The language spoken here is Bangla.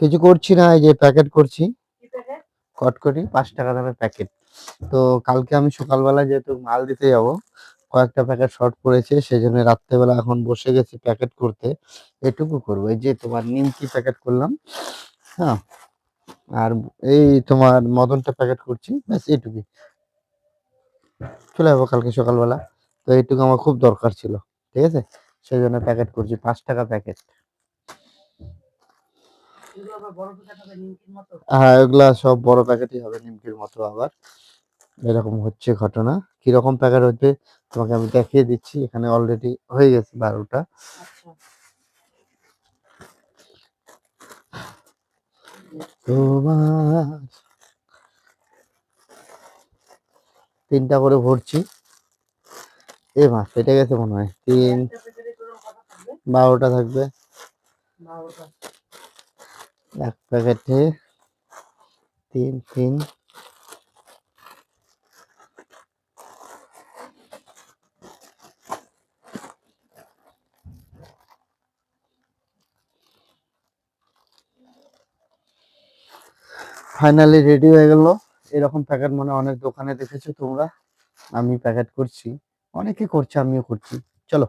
কিছু করছি না, এই যে প্যাকেট করছি। কটকটি 5 টাকা দামের প্যাকেট। তো কালকে আমি সকালবেলা যেহেতু মাল দিতে যাব, কয়েকটা প্যাকেট শর্ট পড়েছে, সেজন্য রাত্রেবেলা এখন বসে গেছি প্যাকেট করতে। এটুকু করবো। এই যে তোমার নিমকি প্যাকেট করলাম, হ্যাঁ, আর এই তোমার মদনটা প্যাকেট করছি, ব্যাস এইটুকুই। চলে যাবো কালকে সকালবেলা। তো এইটুকু আমার খুব দরকার ছিল, ঠিক আছে, সেই জন্য প্যাকেট করছি 5 টাকা প্যাকেট। হ্যাঁ, এগুলা সব বড় প্যাকেটই হবে নিমকির মতো। আবার এরকম হচ্ছে ঘটনা। কিরকম প্যাকেট হচ্ছে তোমাকে আমি দেখিয়ে দিচ্ছি। এখানে অলরেডি হয়ে গেছে 12টা। তোমার 3টা করে ভরছি। এ মা, ফেটে গেছে মনে হয়। 12টা থাকবে এক প্যাকেটে। 3 3 ফাইনালি রেডি হয়ে গেল। এরকম প্যাকেট মনে হয় অনেক দোকানে দেখেছো তোমরা। আমি প্যাকেট করছি, অনেকে করছে, আমিও করছি। চলো।